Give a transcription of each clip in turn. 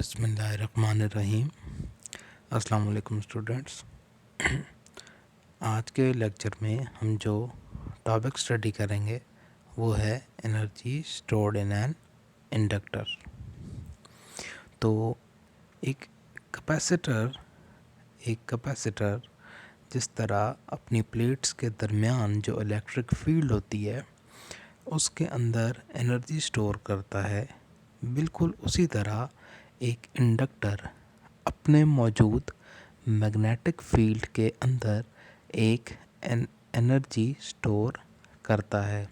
बिस्मिल्लाहिर्रहमानिर्रहीम। अस्सलाम वालेकुम स्टूडेंट्स। आज के लेक्चर में हम जो टॉपिक स्टडी करेंगे वो है energy stored in an inductor. तो एक कैपेसिटर जिस तरह अपनी प्लेट्स के दरमियान जो इलेक्ट्रिक फील्ड होती है उसके अंदर एनर्जी स्टोर करता है, बिल्कुल उसी तरह एक इंडक्टर अपने मौजूद मैग्नेटिक फील्ड के अंदर एक एनर्जी स्टोर करता है।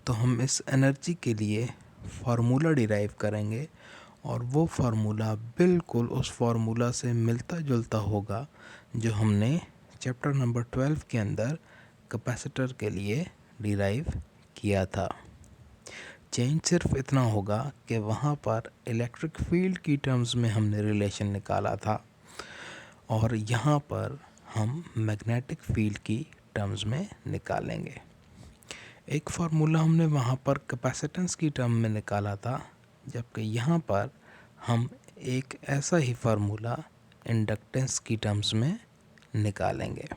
तो हम इस एनर्जी के लिए फार्मूला डिराइव करेंगे और वो फार्मूला बिल्कुल उस फार्मूला से मिलता जुलता होगा जो हमने चैप्टर नंबर 12 के अंदर कैपेसिटर के लिए डिराइव किया था। चेंज सिर्फ इतना होगा कि वहाँ पर इलेक्ट्रिक फील्ड की टर्म्स में हमने रिलेशन निकाला था और यहाँ पर हम मैग्नेटिक फील्ड की टर्म्स में निकालेंगे। एक फार्मूला हमने वहाँ पर कैपेसिटेंस की टर्म में निकाला था, जबकि यहाँ पर हम एक ऐसा ही फार्मूला इंडक्टेंस की टर्म्स में निकालेंगे।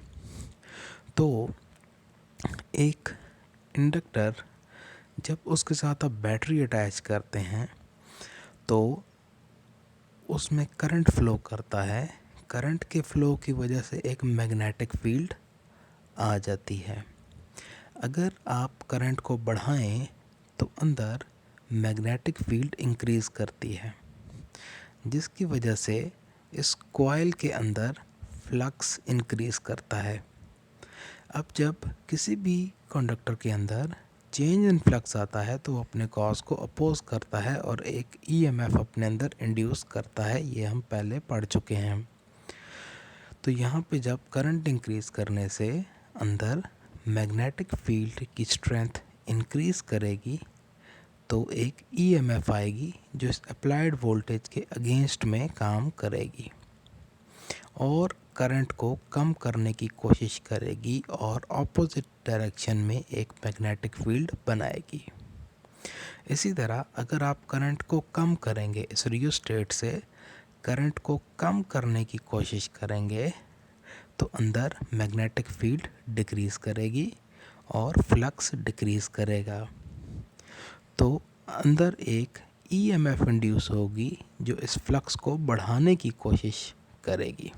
तो एक इंडक्टर जब उसके साथ आप बैटरी अटैच करते हैं तो उसमें करंट फ़्लो करता है। करंट के फ़्लो की वजह से एक मैग्नेटिक फील्ड आ जाती है। अगर आप करंट को बढ़ाएं तो अंदर मैग्नेटिक फील्ड इंक्रीज़ करती है, जिसकी वजह से इस कॉइल के अंदर फ्लक्स इंक्रीज़ करता है। अब जब किसी भी कंडक्टर के अंदर चेंज इन फ्लक्स आता है तो वो अपने कॉज को अपोज करता है और एक ईएमएफ अपने अंदर इंड्यूस करता है। ये हम पहले पढ़ चुके हैं। तो यहाँ पे जब करंट इंक्रीज़ करने से अंदर मैग्नेटिक फील्ड की स्ट्रेंथ इंक्रीज़ करेगी तो एक ईएमएफ आएगी जो इस अप्लाइड वोल्टेज के अगेंस्ट में काम करेगी और करंट को कम करने की कोशिश करेगी और ऑपोजिट डायरेक्शन में एक मैग्नेटिक फील्ड बनाएगी। इसी तरह अगर आप करंट को कम करेंगे, इस रियोस्टेट से करंट को कम करने की कोशिश करेंगे तो अंदर मैग्नेटिक फील्ड डिक्रीज़ करेगी और फ्लक्स डिक्रीज़ करेगा। तो अंदर एक ईएमएफ इंड्यूस होगी जो इस फ्लक्स को बढ़ाने की कोशिश करेगी।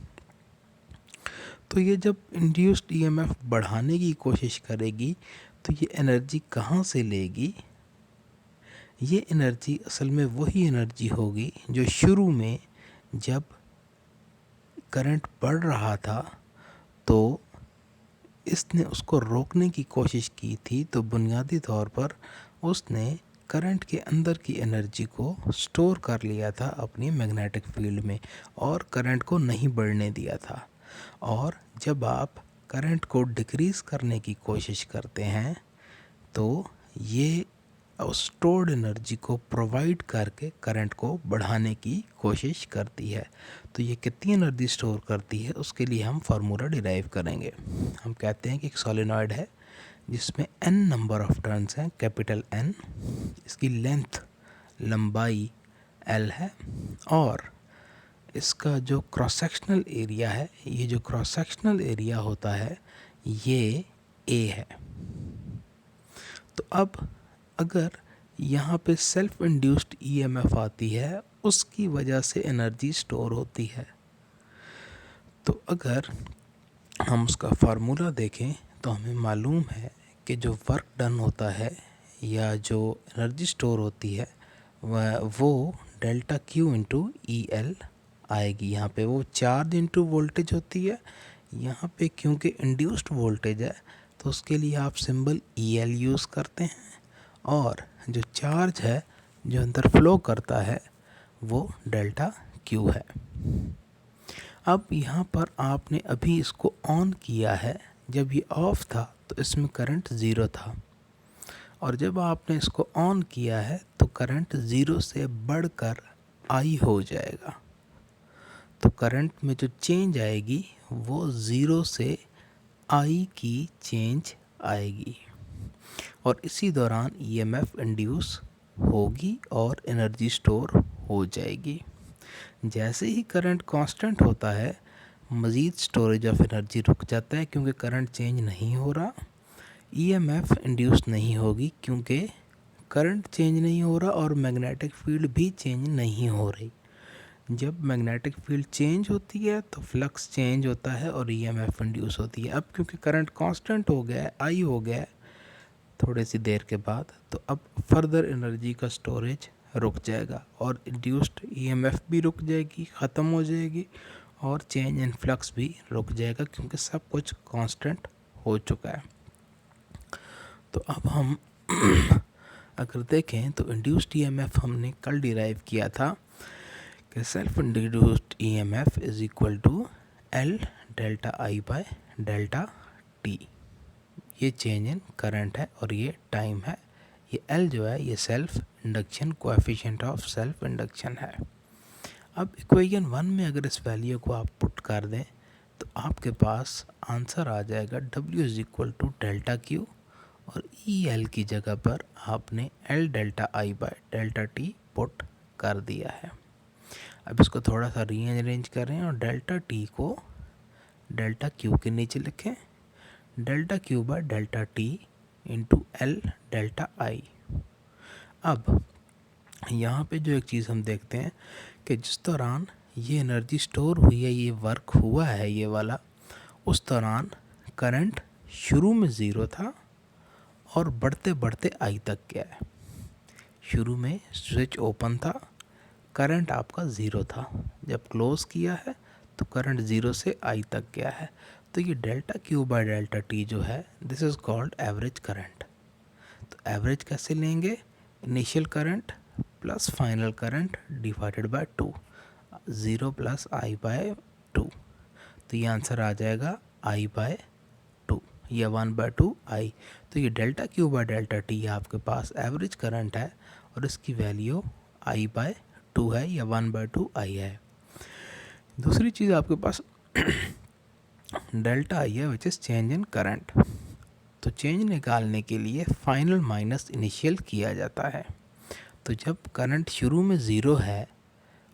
तो ये जब इंड्यूस्ड ईएमएफ बढ़ाने की कोशिश करेगी तो ये एनर्जी कहाँ से लेगी? ये एनर्जी असल में वही एनर्जी होगी जो शुरू में जब करंट बढ़ रहा था तो इसने उसको रोकने की कोशिश की थी। तो बुनियादी तौर पर उसने करंट के अंदर की एनर्जी को स्टोर कर लिया था अपनी मैग्नेटिक फील्ड में और करंट को नहीं बढ़ने दिया था। और जब आप करंट को डिक्रीज़ करने की कोशिश करते हैं तो ये स्टोर्ड एनर्जी को प्रोवाइड करके करंट को बढ़ाने की कोशिश करती है। तो ये कितनी एनर्जी स्टोर करती है उसके लिए हम फार्मूला डिराइव करेंगे। हम कहते हैं कि एक सॉलिनॉइड है जिसमें n नंबर ऑफ टर्न्स हैं, कैपिटल N। इसकी लेंथ, लंबाई L है और इसका जो क्रॉस सेक्शनल एरिया है, ये जो क्रॉस सेक्शनल एरिया होता है ये A है। तो अब अगर यहाँ पे सेल्फ इंड्यूस्ड ईएमएफ आती है, उसकी वजह से एनर्जी स्टोर होती है। तो अगर हम उसका फार्मूला देखें तो हमें मालूम है कि जो वर्क डन होता है या जो एनर्जी स्टोर होती है वो delta Q into E L आएगी। यहाँ पे वो चार्ज इंटू वोल्टेज होती है। यहाँ पे क्योंकि इंड्यूस्ड वोल्टेज है तो उसके लिए आप सिंबल ई एल यूज़ करते हैं और जो चार्ज है जो अंदर फ्लो करता है वो डेल्टा क्यू है। अब यहाँ पर आपने अभी इसको ऑन किया है, जब ये ऑफ था तो इसमें करंट ज़ीरो था और जब आपने इसको ऑन किया है तो करंट ज़ीरो से बढ़कर आई हो जाएगा। तो करंट में जो चेंज आएगी वो ज़ीरो से आई की चेंज आएगी और इसी दौरान ईएमएफ इंड्यूस होगी और एनर्जी स्टोर हो जाएगी। जैसे ही करंट कांस्टेंट होता है, मज़ीद स्टोरेज ऑफ एनर्जी रुक जाता है क्योंकि करंट चेंज नहीं हो रहा। ईएमएफ इंड्यूस नहीं होगी क्योंकि करंट चेंज नहीं हो रहा और मैग्नेटिक फील्ड भी चेंज नहीं हो रही। जब मैग्नेटिक फील्ड चेंज होती है तो फ्लक्स चेंज होता है और ईएमएफ इंड्यूस होती है। अब क्योंकि करंट कांस्टेंट हो गया है, आई हो गया है थोड़ी सी देर के बाद, तो अब फर्दर एनर्जी का स्टोरेज रुक जाएगा और इंड्यूस्ड ईएमएफ भी रुक जाएगी, ख़त्म हो जाएगी, और चेंज इन फ्लक्स भी रुक जाएगा क्योंकि सब कुछ कांस्टेंट हो चुका है। तो अब हम अगर देखें तो इंड्यूस्ड ईएमएफ हमने कल डिराइव किया था कि self induced EMF is equal to L delta I by delta T. ये चेंज इन करंट है और ये टाइम है। ये एल जो है ये self induction coefficient of self induction है। अब इक्वेशन 1 में अगर इस वैल्यू को आप पुट कर दें तो आपके पास आंसर आ जाएगा W is equal to delta Q, और ई एल की जगह पर आपने L delta I by delta T put कर दिया है। अब इसको थोड़ा सा रीअरेंज करें और डेल्टा टी को डेल्टा क्यू के नीचे लिखें, delta Q by delta T into L delta आई। अब यहाँ पे जो एक चीज़ हम देखते हैं कि जिस दौरान ये एनर्जी स्टोर हुई है, ये वर्क हुआ है ये वाला, उस दौरान करंट शुरू में ज़ीरो था और बढ़ते बढ़ते आई तक गया है। शुरू में स्विच ओपन था, करंट आपका ज़ीरो था, जब क्लोज़ किया है तो करंट ज़ीरो से आई तक गया है। तो ये delta Q by delta T जो है, this is called average current. तो एवरेज कैसे लेंगे? Initial current plus final current divided by 2, 0 plus I by 2। तो ये आंसर आ जाएगा आई बाय 2 या 1/2 आई। तो ये delta Q by delta T आपके पास एवरेज करंट है और इसकी वैल्यू आई बाय 2 है या 1/2 आई है। दूसरी चीज़ आपके पास डेल्टा आई है which is change in current. तो चेंज निकालने के लिए फाइनल माइनस इनिशियल किया जाता है। तो जब करंट शुरू में ज़ीरो है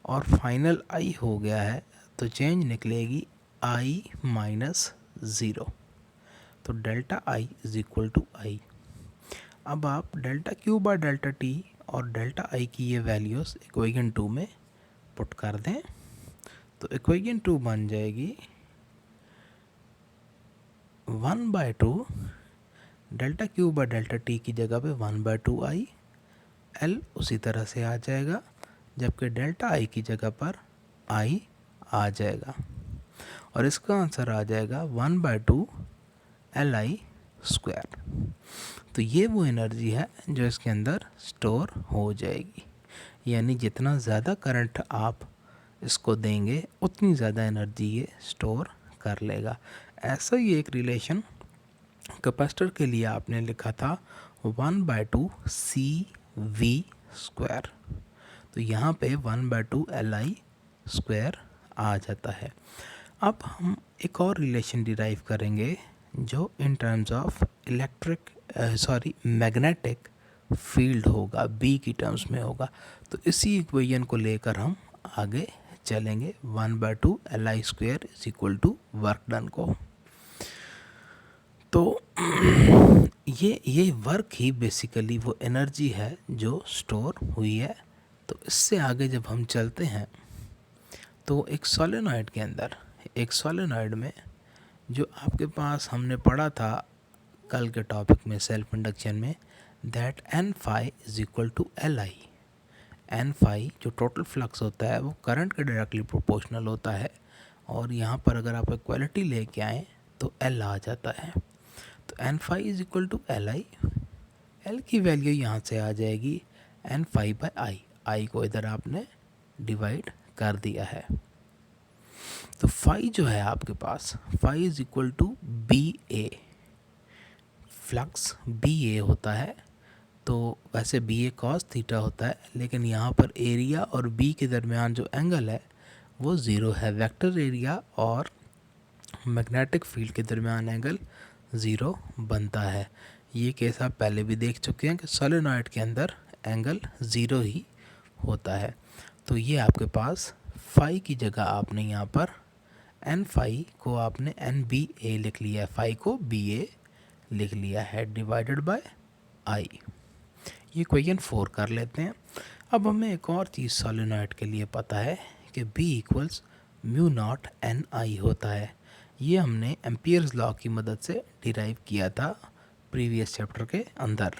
और फाइनल आई हो गया है तो चेंज निकलेगी आई माइनस ज़ीरो। तो delta I is equal to I. अब आप delta Q by delta T और डेल्टा आई की ये वैल्यूज़ इक्वेशन 2 में पुट कर दें तो इक्वेशन 2 बन जाएगी 1/2 delta Q by delta T की जगह पे 1/2 आई, एल उसी तरह से आ जाएगा, जबकि डेल्टा आई की जगह पर आई आ जाएगा और इसका आंसर आ जाएगा 1/2 एल आई स्क्वायर। तो ये वो एनर्जी है जो इसके अंदर स्टोर हो जाएगी, यानी जितना ज़्यादा करंट आप इसको देंगे उतनी ज़्यादा एनर्जी ये स्टोर कर लेगा। ऐसा ही एक रिलेशन कैपेसिटर के लिए आपने लिखा था 1/2 सी वी स्क्वायर। तो यहाँ पे 1/2 एल आई स्क्वायर आ जाता है। अब हम एक और रिलेशन डिराइव करेंगे जो in terms of magnetic field होगा, बी की टर्म्स में होगा। तो इसी इक्वेशन को लेकर हम आगे चलेंगे 1/2 L I square is equal to work done को। तो ये वर्क ही बेसिकली वो एनर्जी है जो स्टोर हुई है। तो इससे आगे जब हम चलते हैं तो एक सोलेनॉइड के अंदर, एक सोलेनॉइड में जो आपके पास हमने पढ़ा था कल के टॉपिक में सेल्फ इंडक्शन में, that N phi is equal to L I. N phi जो टोटल फ्लक्स होता है वो करंट के डायरेक्टली प्रोपोर्शनल होता है और यहाँ पर अगर आप इक्वालिटी लेके आएँ तो एल आ जाता है। तो N phi is equal to L I, L की वैल्यू यहाँ से आ जाएगी N phi by I. I को इधर आपने डिवाइड कर दिया है। तो फाई जो है आपके पास, phi is equal to B A. Flux B A होता है, तो वैसे बी ए कॉस थीटा होता है, लेकिन यहाँ पर एरिया और बी के दरमियान जो एंगल है वो ज़ीरो है। वेक्टर एरिया और मैग्नेटिक फील्ड के दरमियान एंगल ज़ीरो बनता है। ये केस आप पहले भी देख चुके हैं कि सोलेनॉइड के अंदर एंगल ज़ीरो ही होता है। तो ये आपके पास फाई की जगह आपने यहाँ पर एन फाई को आपने एन बी ए लिख लिया है, फाई को बी ए लिख लिया है डिवाइडेड बाय आई। ये इक्वेशन 4 कर लेते हैं। अब हमें एक और चीज़ सोलेनॉइड के लिए पता है कि B equals mu naught N I होता है। ये हमने एम्पियर्स लॉ की मदद से डिराइव किया था प्रीवियस चैप्टर के अंदर।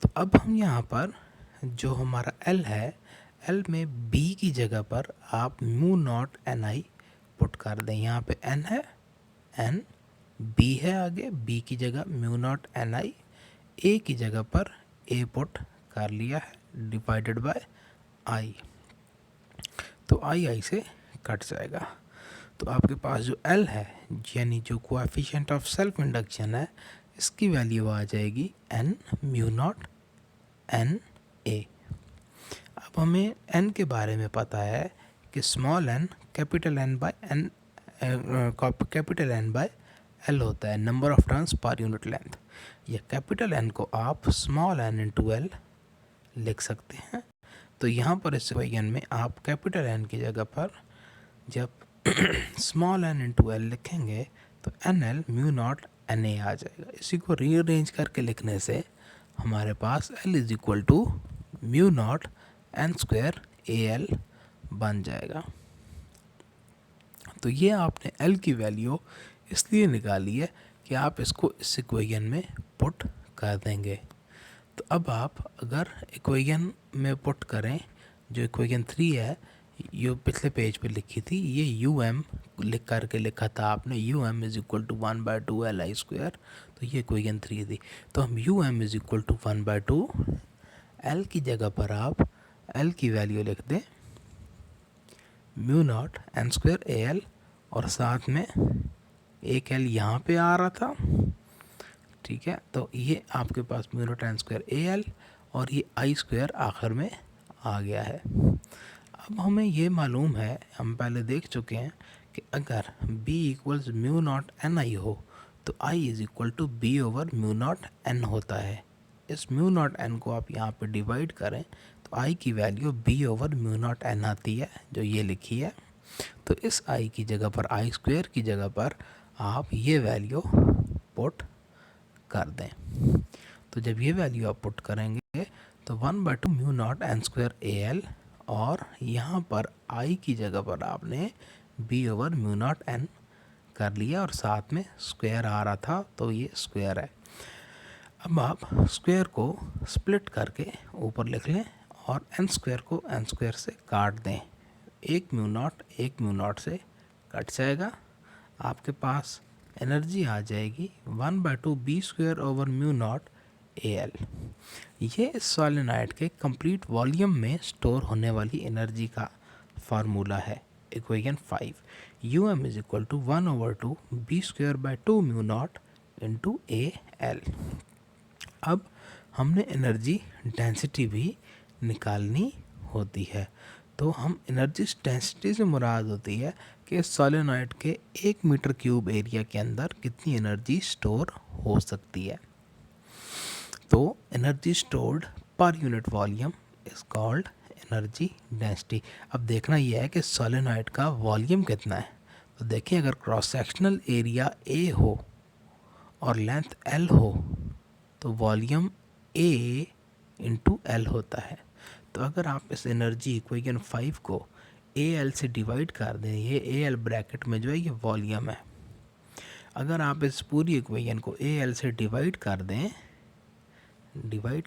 तो अब हम यहाँ पर जो हमारा L है, L में B की जगह पर आप mu naught N I put कर दें। यहाँ पे N है, N B है, आगे B की जगह mu naught N I, A की जगह पर A पुट कर लिया है डिवाइडेड बाय आई। तो आई से कट जाएगा। तो आपके पास जो L है यानी जो कोएफिशिएंट ऑफ सेल्फ इंडक्शन है, इसकी वैल्यू आ जाएगी N mu naught N A. अब हमें N के बारे में पता है कि small n capital N by N capital N by L होता है, number of turns per unit length. या कैपिटल N को आप स्मॉल n इंटू एल लिख सकते हैं। तो यहाँ पर इस इक्वेशन में आप कैपिटल N की जगह पर जब स्मॉल n इंटू एल लिखेंगे तो N L mu naught N A आ जाएगा। इसी को रीअरेंज करके लिखने से हमारे पास L is equal to mu naught N square A L बन जाएगा। तो ये आपने L की वैल्यू इसलिए निकाली है कि आप इसको इस इक्वेशन में पुट कर देंगे। तो अब आप अगर इक्वेशन में पुट करें, जो इक्वेशन 3 है, ये पिछले पेज पे लिखी थी, ये यू एम लिख करके लिखा था आपने, U M is equal to 1/2 L I square. तो ये इक्वेशन 3 थी। तो हम U M is equal to 1/2, L की जगह पर आप एल की वैल्यू लिख दें mu naught N square A L, और साथ में एक एल यहाँ पे आ रहा था, ठीक है। तो ये आपके पास mu naught N square A L और ये आई स्क्वायर आखिर में आ गया है। अब हमें ये मालूम है, हम पहले देख चुके हैं कि अगर B equals mu naught N I हो तो I is equal to B over mu naught N होता है। इस म्यू नॉट एन को आप यहाँ पे डिवाइड करें तो I की value B over mu naught N आती है, जो ये लिखी है। तो इस I की जगह पर, आई स्क्वायर की जगह पर आप ये वैल्यू पुट कर दें। तो जब ये वैल्यू आप पुट करेंगे तो 1/2 mu naught N square A L, और यहाँ पर I की जगह पर आपने B over mu naught N कर लिया और साथ में स्क्वायर आ रहा था, तो ये स्क्वायर है। अब आप स्क्वायर को स्प्लिट करके ऊपर लिख लें और एन स्क्वायर को एन स्क्वायर से काट दें। एक म्यू नॉट से कट जाएगा। आपके पास एनर्जी आ जाएगी 1/2 B square over mu naught A L. ये इस सोलेनॉइड के कंप्लीट वॉल्यूम में स्टोर होने वाली एनर्जी का फार्मूला है। Equation 5, U M is equal to 1/2 B square by 2 mu naught into A L. अब हमने एनर्जी डेंसिटी भी निकालनी होती है। तो हम एनर्जी डेंसिटी से मुराद होती है कि सोलेनॉइड के 1 मीटर क्यूब एरिया के अंदर कितनी एनर्जी स्टोर हो सकती है। तो energy stored per unit volume is called energy density. अब देखना यह है कि सोलेनॉइड का वॉल्यूम कितना है। तो देखिए, अगर क्रॉस सेक्शनल एरिया A हो और लेंथ L हो तो वॉल्यूम A इंटू L होता है। तो अगर आप इस एनर्जी इक्वेशन 5 को AL से डिवाइड कर दें, ये AL ब्रैकेट में जो है ये वॉल्यूम है। अगर आप इस पूरी इक्वेशन को AL से डिवाइड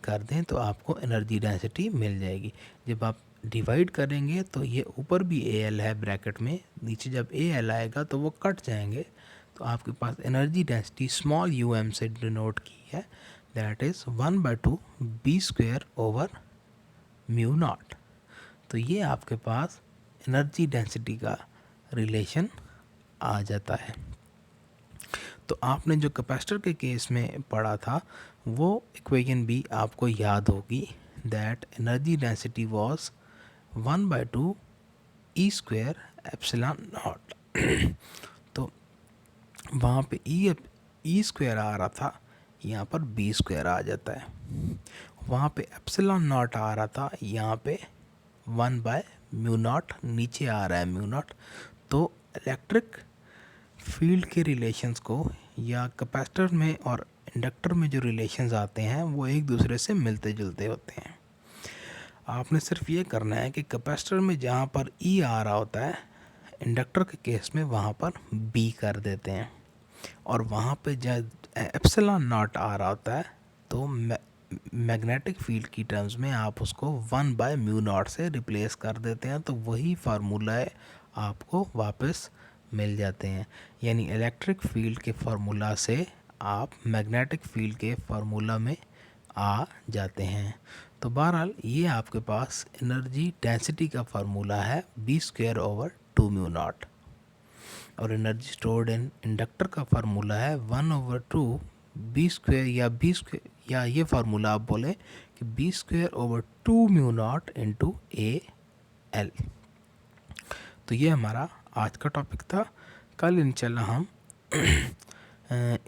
कर दें तो आपको एनर्जी डेंसिटी मिल जाएगी। जब आप डिवाइड करेंगे तो ये ऊपर भी AL है ब्रैकेट में, नीचे जब AL आएगा तो वो कट जाएंगे। तो आपके पास एनर्जी डेंसिटी स्मॉल um से डिनोट की है, that is 1/2 B square over mu naught. तो ये आपके पास एनर्जी डेंसिटी का रिलेशन आ जाता है। तो आपने जो कैपेसिटर के केस में पढ़ा था वो इक्वेशन भी आपको याद होगी, that energy density was 1/2 E square epsilon not. तो वहाँ पे ई स्क्वायर आ रहा था, यहाँ पर बी स्क्वायर आ जाता है। वहाँ पे एप्सिलॉन नॉट आ रहा था, यहाँ पे 1/μ0 नीचे आ रहा है μ0, तो इलेक्ट्रिक फील्ड के रिलेशंस को या कैपेसिटर में और इंडक्टर में जो रिलेशंस आते हैं वो एक दूसरे से मिलते जुलते होते हैं। आपने सिर्फ ये करना है कि कैपेसिटर में जहाँ पर ई आ रहा होता है, इंडक्टर के केस में वहाँ पर बी कर देते हैं, और वहाँ पे जब एप्सिलॉन नॉट आ रहा होता है तो मैग्नेटिक फील्ड की टर्म्स में आप उसको 1/μ0 से रिप्लेस कर देते हैं, तो वही फार्मूला आपको वापस मिल जाते हैं। यानी इलेक्ट्रिक फील्ड के फार्मूला से आप मैग्नेटिक फील्ड के फार्मूला में आ जाते हैं। तो बहरहाल ये आपके पास एनर्जी डेंसिटी का फार्मूला है B²/2μ0, और एनर्जी स्टोर्ड इन इंडक्टर का फार्मूला है 1/2 B² या ये फार्मूला आप बोले कि B²/2μ0 × AL। तो ये हमारा आज का टॉपिक था। कल इंशाल्लाह हम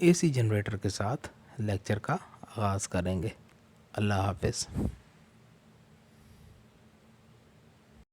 AC जनरेटर के साथ लेक्चर का आगाज़ करेंगे। अल्लाह हाफ़िज़।